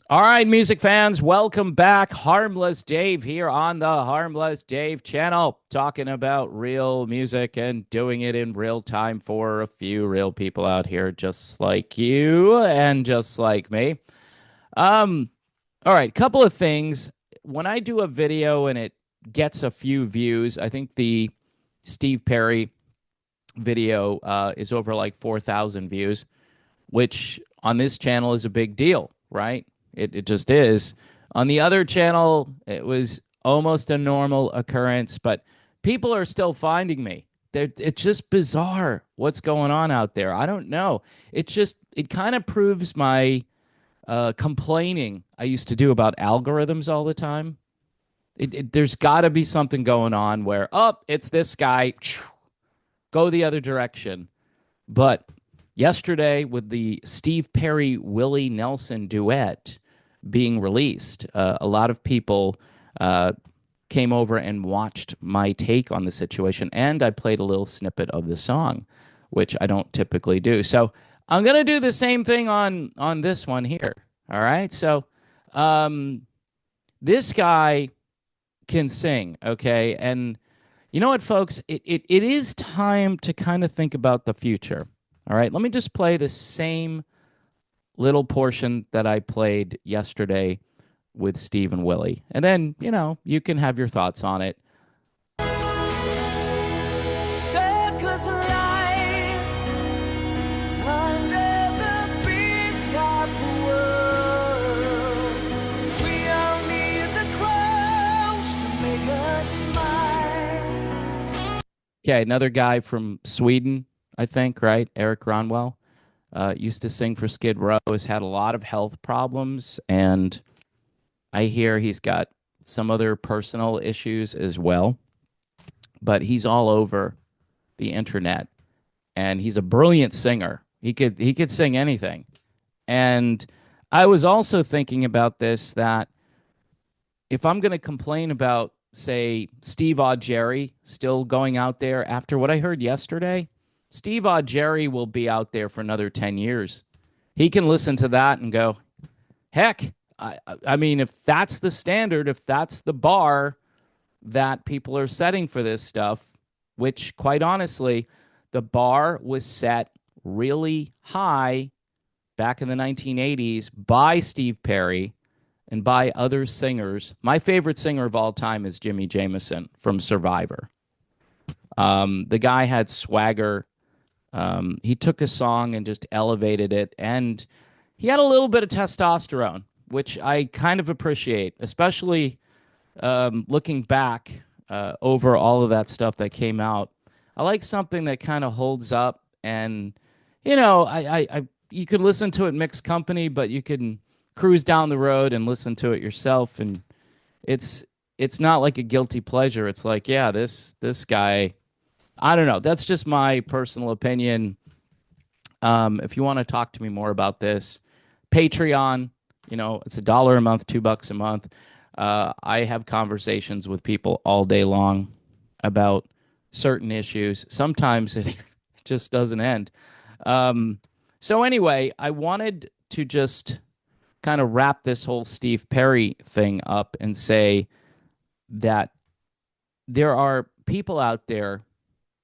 All right, music fans, welcome back. Harmless Dave here on the Harmless Dave channel, talking about real music and doing it in real time for a few real people out here, just like you and just like me. Um, all right, couple of things. When I do a video and it gets a few views, I think the Steve Perry video is over like 4,000 views, which on this channel is a big deal, right? It just is. On the other channel, it was almost a normal occurrence, but people are still finding me. It's just bizarre what's going on out there. I don't know. It kind of proves my complaining I used to do about algorithms all the time. There's got to be something going on where, oh, it's this guy, go the other direction. But yesterday, with the Steve Perry Willie Nelson duet being released, a lot of people uh, came over and watched my take on the situation, and I played a little snippet of the song, which I don't typically do. So I'm gonna do the same thing on this one here. All right. So um, this guy can sing, okay, and you know what, folks? It is time to kind of think about the future. All right, let me just play the same little portion that I played yesterday with Steve and Willie. And then, you can have your thoughts on it. Circles life under the big top world. We all need the clowns to make us smile. Okay, another guy from Sweden, I think, right? Eric Gronwell. Used to sing for Skid Row, has had a lot of health problems, and I hear he's got some other personal issues as well. But he's all over the internet, and he's a brilliant singer. He could sing anything. And I was also thinking about this, that if I'm going to complain about, say, Steve Augeri still going out there after what I heard yesterday, Steve Augeri will be out there for another 10 years. He can listen to that and go, heck, I mean, if that's the standard, if that's the bar that people are setting for this stuff, which quite honestly, the bar was set really high back in the 1980s by Steve Perry and by other singers. My favorite singer of all time is Jimmy Jamison from Survivor. The guy had swagger. He took a song and just elevated it, and he had a little bit of testosterone, which I kind of appreciate, especially looking back over all of that stuff that came out. I like something that kind of holds up, and you could listen to it mixed company, but you can cruise down the road and listen to it yourself, and it's it's not like a guilty pleasure. It's like, yeah, this guy. I don't know. That's just my personal opinion. If you want to talk to me more about this, Patreon, it's $1 a month, $2 a month. I have conversations with people all day long about certain issues. Sometimes it just doesn't end. So anyway, I wanted to just kind of wrap this whole Steve Perry thing up and say that there are people out there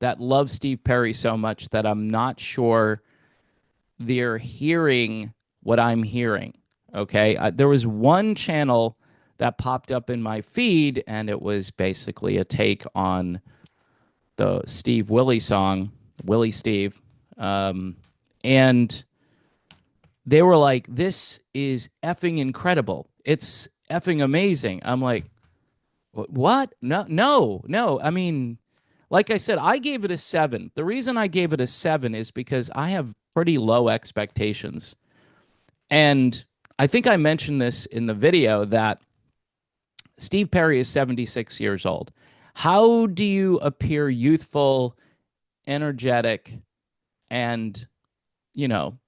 that love Steve Perry so much that I'm not sure they're hearing what I'm hearing. Okay. There was one channel that popped up in my feed, and it was basically a take on the Steve Willie song, Willie Steve. And they were like, this is effing incredible. It's effing amazing. I'm like, what? No, no, no. I mean, like I said, I gave it a 7. The reason I gave it a 7 is because I have pretty low expectations. And I think I mentioned this in the video that Steve Perry is 76 years old. How do you appear youthful, energetic, and, you know,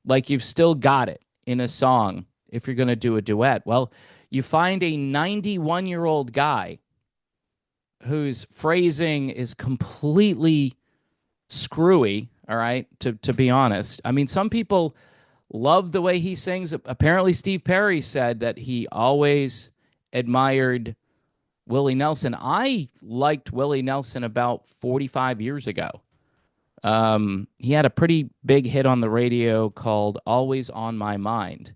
like you've still got it in a song if you're going to do a duet? Well, you find a 91-year-old guy whose phrasing is completely screwy, all right, to be honest. I mean, some people love the way he sings. Apparently, Steve Perry said that he always admired Willie Nelson. I liked Willie Nelson about 45 years ago. He had a pretty big hit on the radio called Always on My Mind,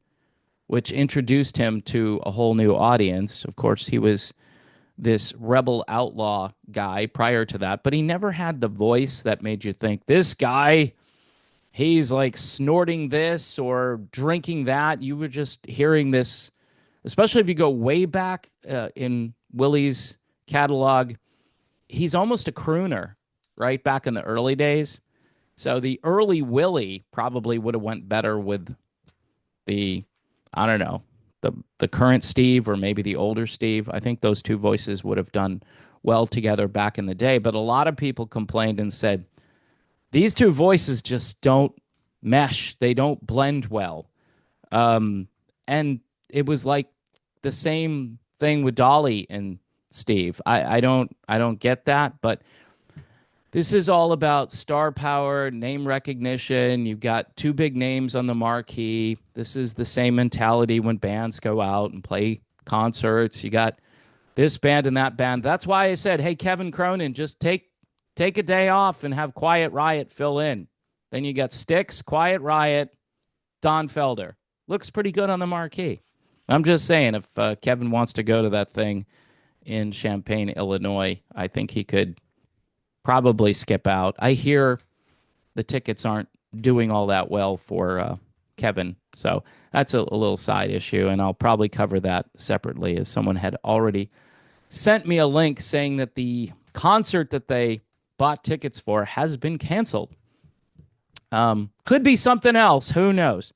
which introduced him to a whole new audience. Of course, he was this rebel outlaw guy prior to that, but he never had the voice that made you think this guy, he's like snorting this or drinking that. You were just hearing this, especially if you go way back in Willie's catalog. He's almost a crooner, right? Back in the early days. So the early Willie probably would have went better with the, I don't know, the current Steve or maybe the older Steve. I think those two voices would have done well together back in the day. But a lot of people complained and said, these two voices just don't mesh. They don't blend well. And it was like the same thing with Dolly and Steve. I don't get that, but this is all about star power, name recognition. You've got two big names on the marquee. This is the same mentality when bands go out and play concerts. You got this band and that band. That's why I said, hey, Kevin Cronin, just take a day off and have Quiet Riot fill in. Then you got Styx, Quiet Riot, Don Felder. Looks pretty good on the marquee. I'm just saying, if Kevin wants to go to that thing in Champaign, Illinois, I think he could probably skip out. I hear the tickets aren't doing all that well for Kevin. So that's a little side issue, and I'll probably cover that separately, as someone had already sent me a link saying that the concert that they bought tickets for has been canceled. Could be something else. Who knows?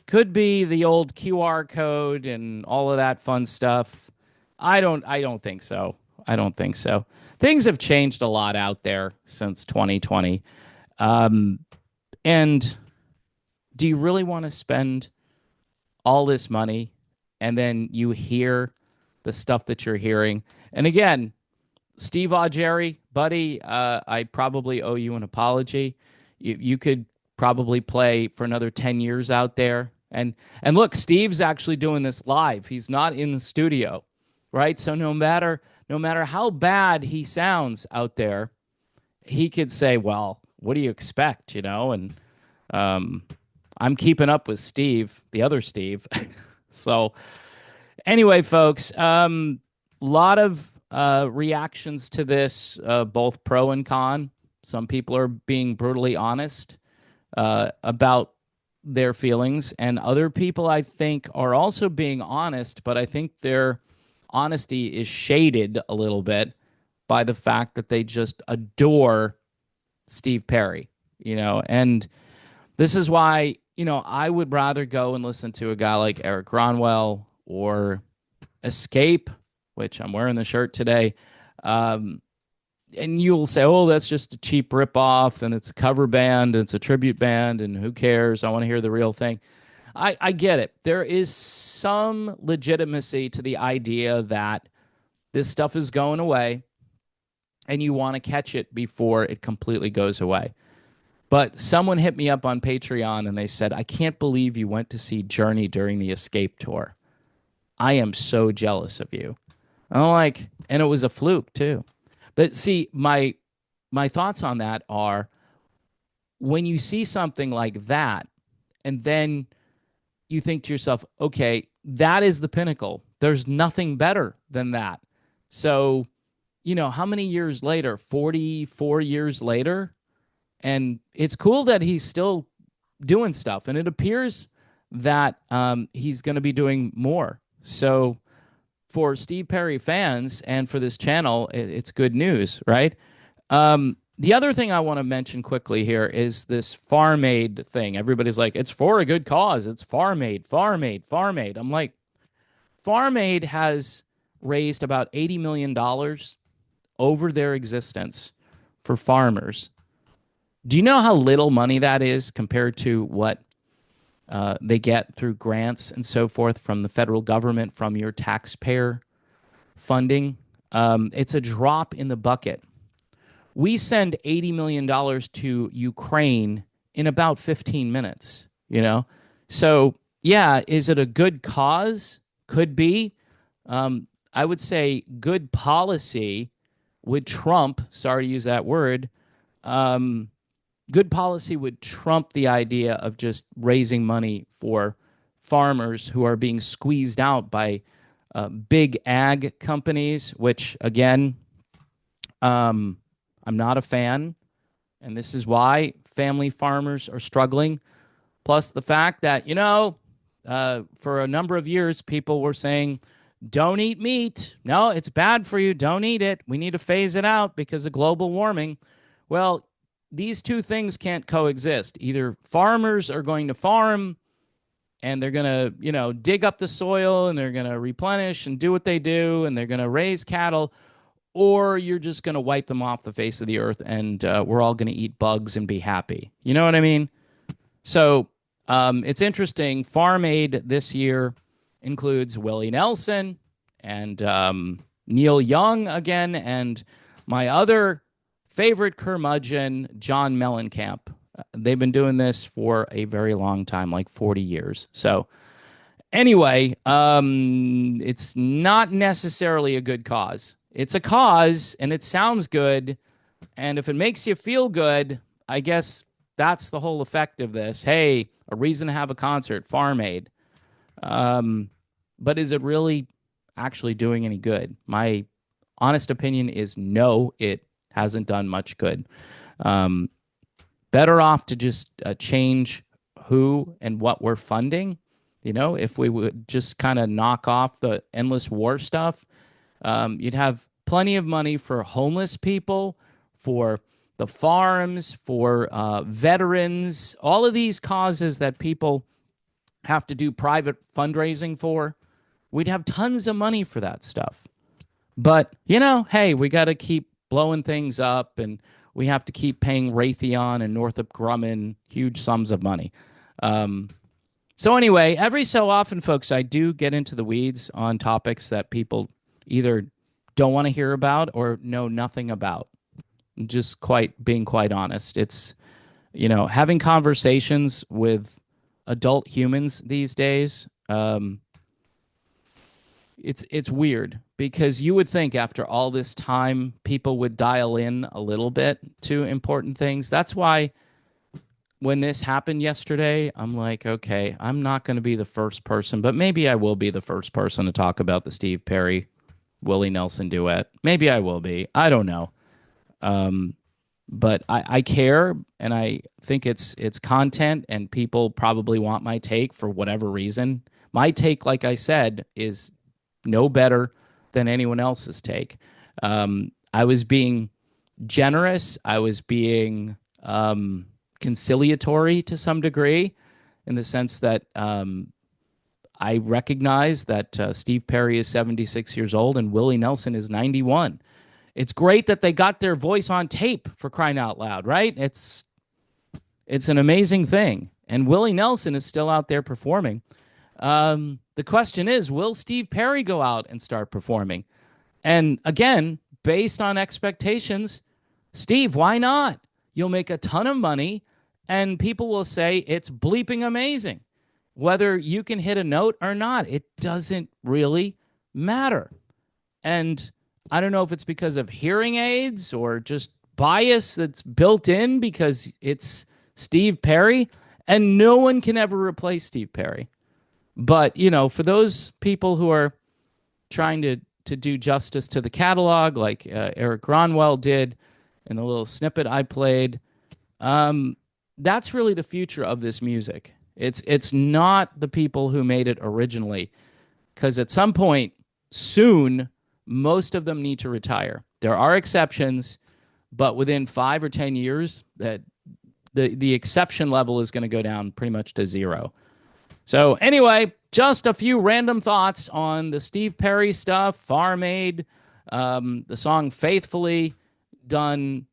Could be the old QR code and all of that fun stuff. I don't think so. I don't think so. Things have changed a lot out there since 2020. And do you really want to spend all this money and then you hear the stuff that you're hearing? And again, Steve Augeri, buddy, I probably owe you an apology. You could probably play for another 10 years out there. And look, Steve's actually doing this live. He's not in the studio, right? So no matter how bad he sounds out there, he could say, well, what do you expect, And I'm keeping up with Steve, the other Steve. So anyway, folks, lot of reactions to this, both pro and con. Some people are being brutally honest about their feelings, and other people, I think, are also being honest, but I think their honesty is shaded a little bit by the fact that they just adore Steve Perry, and this is why, I would rather go and listen to a guy like Eric Gronwell or Escape, which I'm wearing the shirt today. And you'll say, oh, that's just a cheap ripoff, and it's a cover band, and it's a tribute band, and who cares? I want to hear the real thing. I get it. There is some legitimacy to the idea that this stuff is going away, and you want to catch it before it completely goes away. But someone hit me up on Patreon, and they said, I can't believe you went to see Journey during the Escape tour. I am so jealous of you. I'm like, and it was a fluke, too. But see, my thoughts on that are, when you see something like that, and then you think to yourself, okay, that is the pinnacle. There's nothing better than that. So, how many years later? 44 years later? And it's cool that he's still doing stuff. And it appears that he's going to be doing more. So for Steve Perry fans and for this channel, it's good news, right? The other thing I want to mention quickly here is this Farm Aid thing. Everybody's like, it's for a good cause. It's Farm Aid, Farm Aid, Farm Aid. I'm like, Farm Aid has raised about $80 million over their existence for farmers. Do you know how little money that is compared to what they get through grants and so forth from the federal government, from your taxpayer funding? It's a drop in the bucket. We send $80 million to Ukraine in about 15 minutes, So, yeah, is it a good cause? Could be. I would say good policy would trump, sorry to use that word, um, good policy would trump the idea of just raising money for farmers who are being squeezed out by big ag companies, which, again, um, I'm not a fan. And this is why family farmers are struggling. Plus, the fact that, for a number of years, people were saying, don't eat meat. No, it's bad for you. Don't eat it. We need to phase it out because of global warming. Well, these two things can't coexist. Either farmers are going to farm and they're going to, dig up the soil and they're going to replenish and do what they do and they're going to raise cattle, or you're just going to wipe them off the face of the earth and we're all going to eat bugs and be happy. You know what I mean? So it's interesting. Farm Aid this year includes Willie Nelson and Neil Young again, and my other favorite curmudgeon, John Mellencamp. They've been doing this for a very long time, like 40 years. So anyway, it's not necessarily a good cause. It's a cause, and it sounds good, and if it makes you feel good, I guess that's the whole effect of this. Hey, a reason to have a concert, Farm Aid. But is it really actually doing any good? My honest opinion is no, it hasn't done much good. Better off to just change who and what we're funding. If we would just kind of knock off the endless war stuff, you'd have plenty of money for homeless people, for the farms, for veterans, all of these causes that people have to do private fundraising for. We'd have tons of money for that stuff. But, hey, we got to keep blowing things up and we have to keep paying Raytheon and Northrop Grumman huge sums of money. So anyway, every so often, folks, I do get into the weeds on topics that people either don't want to hear about or know nothing about. Just being quite honest. It's, having conversations with adult humans these days. It's weird because you would think after all this time, people would dial in a little bit to important things. That's why when this happened yesterday, I'm like, okay, I'm not going to be the first person, but maybe I will be the first person to talk about the Steve Perry, Willie Nelson duet. Maybe I will be. I don't know. But I care, and I think it's content, and people probably want my take for whatever reason. My take, like I said, is no better than anyone else's take. I was being generous. I was being conciliatory to some degree, in the sense that I recognize that Steve Perry is 76 years old and Willie Nelson is 91. It's great that they got their voice on tape, for crying out loud, right? It's an amazing thing. And Willie Nelson is still out there performing. The question is, will Steve Perry go out and start performing? And again, based on expectations, Steve, why not? You'll make a ton of money and people will say it's bleeping amazing. Whether you can hit a note or not, it doesn't really matter. And I don't know if it's because of hearing aids or just bias that's built in because it's Steve Perry, and no one can ever replace Steve Perry. But, for those people who are trying to do justice to the catalog, like Eric Gronwell did in the little snippet I played, that's really the future of this music. It's not the people who made it originally, because at some point soon, most of them need to retire. There are exceptions, but within 5 or 10 years, that the exception level is going to go down pretty much to zero. So anyway, just a few random thoughts on the Steve Perry stuff, Farm Aid, the song Faithfully, done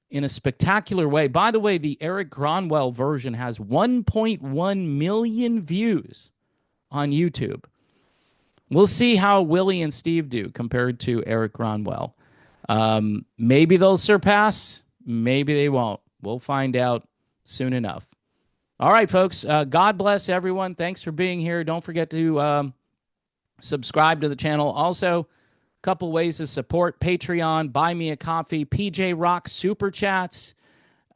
in a spectacular way. By the way, the Eric Gronwell version has 1.1 million views on YouTube. We'll see how Willie and Steve do compared to Eric Gronwell. Maybe they'll surpass, maybe they won't. We'll find out soon enough. All right, folks. God bless everyone. Thanks for being here. Don't forget to subscribe to the channel. Also, a couple ways to support: Patreon, buy me a coffee, PJ Rock super chats.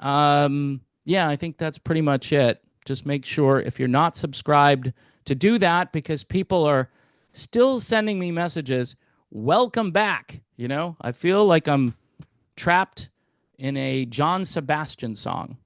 Yeah, I think that's pretty much it. Just make sure if you're not subscribed to do that, because people are still sending me messages. Welcome back. I feel like I'm trapped in a John Sebastian song.